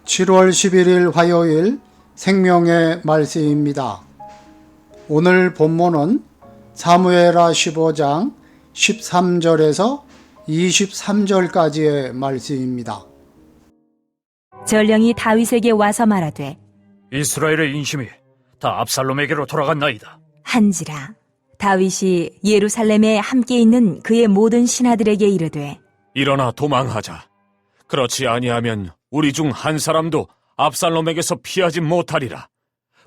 (7월 11일) 화요일 생명의 말씀입니다. 오늘 본문은 사무엘하 15장 13절에서 23절까지의 말씀입니다. 전령이 다윗에게 와서 말하되 이스라엘의 인심이 다 압살롬에게로 돌아갔나이다. 한지라 다윗이 예루살렘에 함께 있는 그의 모든 신하들에게 이르되 일어나 도망하자. 그렇지 아니하면 우리 중 한 사람도 압살롬에게서 피하지 못하리라.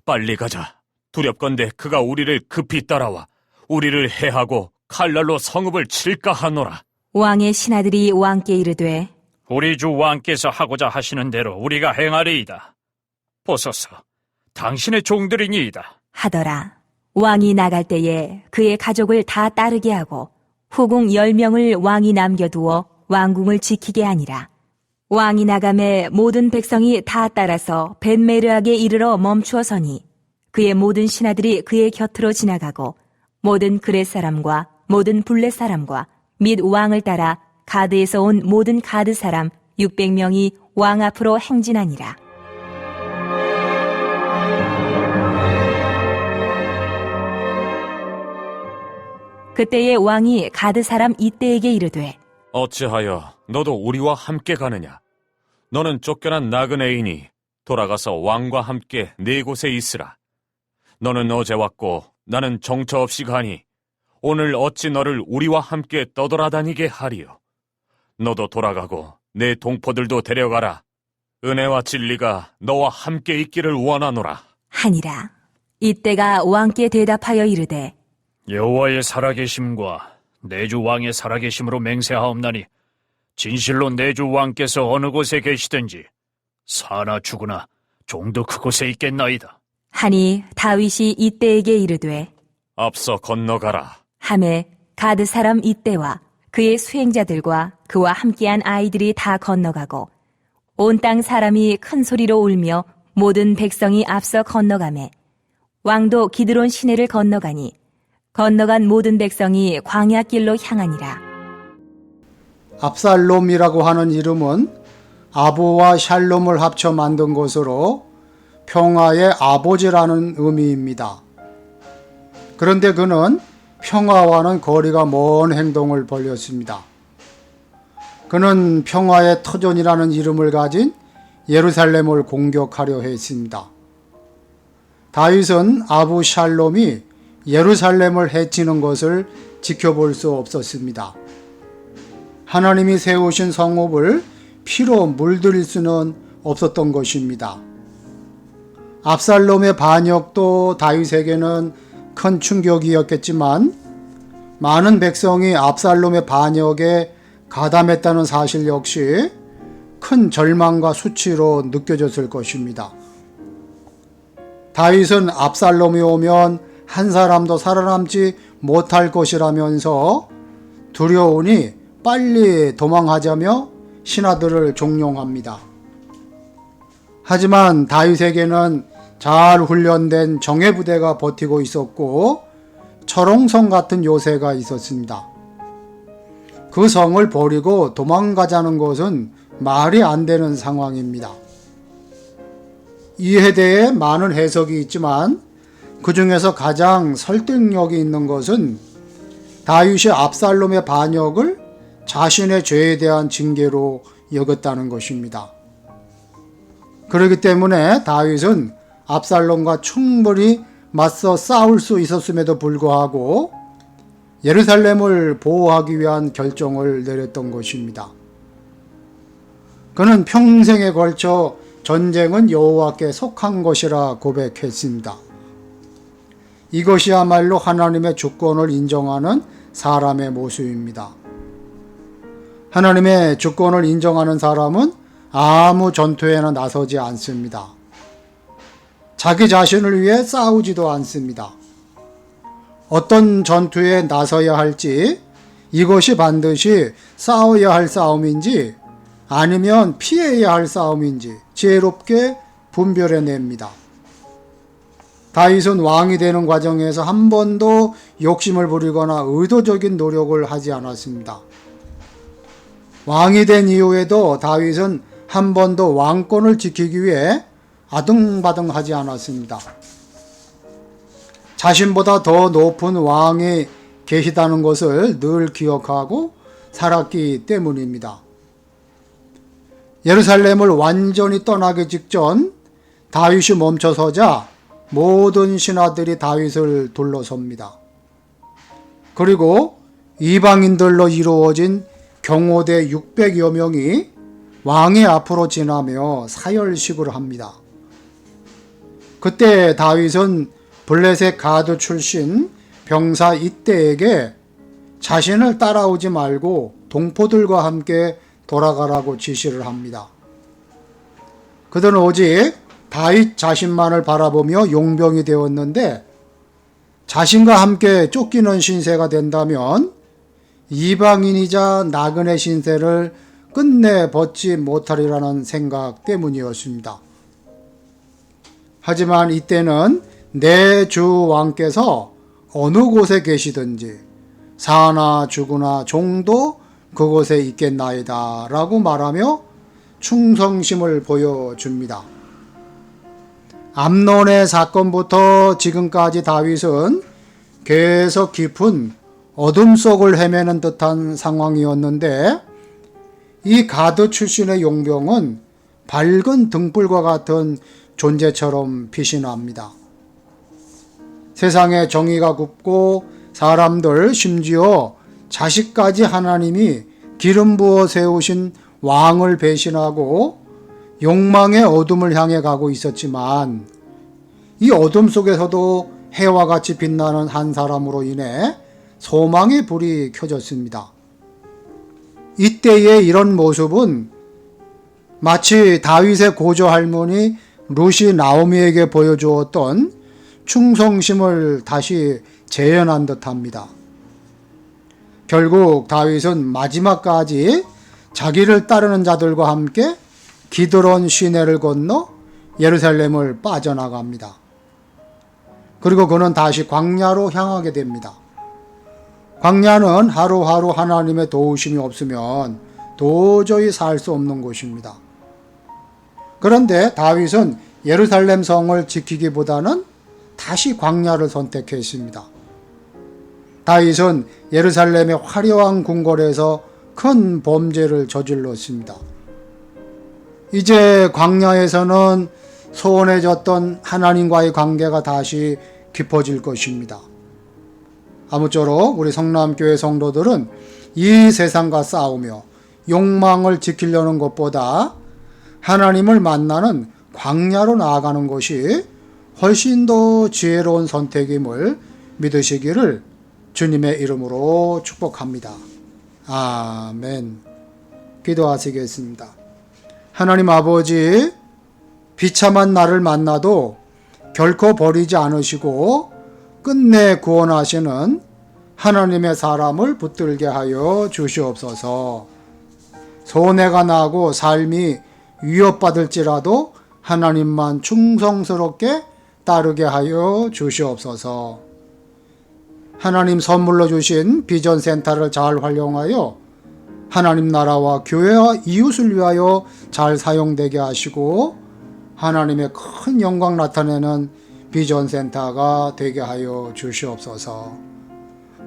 빨리 가자. 두렵건대 그가 우리를 급히 따라와 우리를 해하고 칼날로 성읍을 칠까 하노라. 왕의 신하들이 왕께 이르되 우리 주 왕께서 하고자 하시는 대로 우리가 행하리이다. 보소서, 당신의 종들이니이다. 하더라. 왕이 나갈 때에 그의 가족을 다 따르게 하고 후궁 10명을 왕이 남겨두어 왕궁을 지키게 하니라. 왕이 나감에 모든 백성이 다 따라서 벳메르하게 이르러 멈추어 서니 그의 모든 신하들이 그의 곁으로 지나가고 모든 그렛 사람과 모든 블렛 사람과 및 왕을 따라 가드에서 온 모든 가드 사람 600명이 왕 앞으로 행진하니라. 그때에 왕이 가드 사람 이때에게 이르되 어찌하여 너도 우리와 함께 가느냐? 너는 쫓겨난 나그네이니 돌아가서 왕과 함께 네 곳에 있으라. 너는 어제 왔고 나는 정처 없이 가니 오늘 어찌 너를 우리와 함께 떠돌아다니게 하리요? 너도 돌아가고 내 동포들도 데려가라. 은혜와 진리가 너와 함께 있기를 원하노라. 하니라. 이때가 왕께 대답하여 이르되 여호와의 살아계심과 내 주 왕의 살아계심으로 맹세하옵나니 진실로 내 주 왕께서 어느 곳에 계시든지 사나 죽으나 종도 그곳에 있겠나이다. 하니 다윗이 이때에게 이르되 앞서 건너가라. 하매 가드 사람 이때와 그의 수행자들과 그와 함께한 아이들이 다 건너가고 온 땅 사람이 큰 소리로 울며 모든 백성이 앞서 건너가매 왕도 기드론 시내를 건너가니 건너간 모든 백성이 광야길로 향하니라. 압살롬이라고 하는 이름은 아보와 샬롬을 합쳐 만든 것으로 평화의 아버지라는 의미입니다. 그런데 그는 평화와는 거리가 먼 행동을 벌였습니다. 그는 평화의 터전이라는 이름을 가진 예루살렘을 공격하려 했습니다. 다윗은 아부샬롬이 예루살렘을 해치는 것을 지켜볼 수 없었습니다. 하나님이 세우신 성읍을 피로 물들일 수는 없었던 것입니다. 압살롬의 반역도 다윗에게는 큰 충격이었겠지만 많은 백성이 압살롬의 반역에 가담했다는 사실 역시 큰 절망과 수치로 느껴졌을 것입니다. 다윗은 압살롬이 오면 한 사람도 살아남지 못할 것이라면서 두려우니 빨리 도망하자며 신하들을 종용합니다. 하지만 다윗에게는 잘 훈련된 정예부대가 버티고 있었고 철옹성 같은 요새가 있었습니다. 그 성을 버리고 도망가자는 것은 말이 안 되는 상황입니다. 이에 대해 많은 해석이 있지만 그 중에서 가장 설득력이 있는 것은 다윗이 압살롬의 반역을 자신의 죄에 대한 징계로 여겼다는 것입니다. 그렇기 때문에 다윗은 압살롬과 충분히 맞서 싸울 수 있었음에도 불구하고 예루살렘을 보호하기 위한 결정을 내렸던 것입니다. 그는 평생에 걸쳐 전쟁은 여호와께 속한 것이라 고백했습니다. 이것이야말로 하나님의 주권을 인정하는 사람의 모습입니다. 하나님의 주권을 인정하는 사람은 아무 전투에나 나서지 않습니다. 자기 자신을 위해 싸우지도 않습니다. 어떤 전투에 나서야 할지, 이것이 반드시 싸워야 할 싸움인지 아니면 피해야 할 싸움인지 지혜롭게 분별해냅니다. 다윗은 왕이 되는 과정에서 한 번도 욕심을 부리거나 의도적인 노력을 하지 않았습니다. 왕이 된 이후에도 다윗은 한 번도 왕권을 지키기 위해 아등바등하지 않았습니다. 자신보다 더 높은 왕이 계시다는 것을 늘 기억하고 살았기 때문입니다. 예루살렘을 완전히 떠나기 직전 다윗이 멈춰서자 모든 신하들이 다윗을 둘러섭니다. 그리고 이방인들로 이루어진 경호대 600여 명이 왕의 앞으로 지나며 사열식을 합니다. 그때 다윗은 블레셋 가드 출신 병사 이때에게 자신을 따라오지 말고 동포들과 함께 돌아가라고 지시를 합니다. 그들은 오직 다윗 자신만을 바라보며 용병이 되었는데 자신과 함께 쫓기는 신세가 된다면 이방인이자 나그네 신세를 끝내 벗지 못하리라는 생각 때문이었습니다. 하지만 이때는 내 주 왕께서 어느 곳에 계시든지 사나 죽으나 종도 그곳에 있겠나이다 라고 말하며 충성심을 보여줍니다. 암논의 사건부터 지금까지 다윗은 계속 깊은 어둠 속을 헤매는 듯한 상황이었는데 이 가드 출신의 용병은 밝은 등불과 같은 존재처럼 빛이 납니다. 세상에 정의가 굽고 사람들 심지어 자식까지 하나님이 기름 부어 세우신 왕을 배신하고 욕망의 어둠을 향해 가고 있었지만 이 어둠 속에서도 해와 같이 빛나는 한 사람으로 인해 소망의 불이 켜졌습니다. 이때의 이런 모습은 마치 다윗의 고조 할머니 루시 나오미에게 보여주었던 충성심을 다시 재현한 듯합니다. 결국 다윗은 마지막까지 자기를 따르는 자들과 함께 기드론 시내를 건너 예루살렘을 빠져나갑니다. 그리고 그는 다시 광야로 향하게 됩니다. 광야는 하루하루 하나님의 도우심이 없으면 도저히 살 수 없는 곳입니다. 그런데 다윗은 예루살렘 성을 지키기보다는 다시 광야를 선택했습니다. 다윗은 예루살렘의 화려한 궁궐에서 큰 범죄를 저질렀습니다. 이제 광야에서는 소원해졌던 하나님과의 관계가 다시 깊어질 것입니다. 아무쪼록 우리 성남교회 성도들은 이 세상과 싸우며 욕망을 지키려는 것보다 하나님을 만나는 광야로 나아가는 것이 훨씬 더 지혜로운 선택임을 믿으시기를 주님의 이름으로 축복합니다. 아멘. 기도하시겠습니다. 하나님 아버지, 비참한 나를 만나도 결코 버리지 않으시고 끝내 구원하시는 하나님의 사람을 붙들게 하여 주시옵소서. 손해가 나고 삶이 위협받을지라도 하나님만 충성스럽게 따르게 하여 주시옵소서. 하나님 선물로 주신 비전센터를 잘 활용하여 하나님 나라와 교회와 이웃을 위하여 잘 사용되게 하시고 하나님의 큰 영광 나타내는 비전센터가 되게 하여 주시옵소서.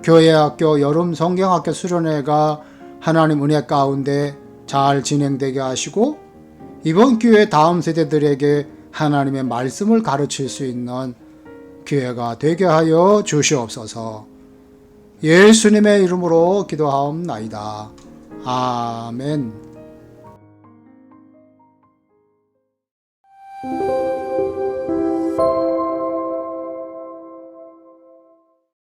교회학교 여름 성경학교 수련회가 하나님 은혜 가운데 잘 진행되게 하시고 이번 기회에 다음 세대들에게 하나님의 말씀을 가르칠 수 있는 기회가 되게 하여 주시옵소서. 예수님의 이름으로 기도하옵나이다. 아멘.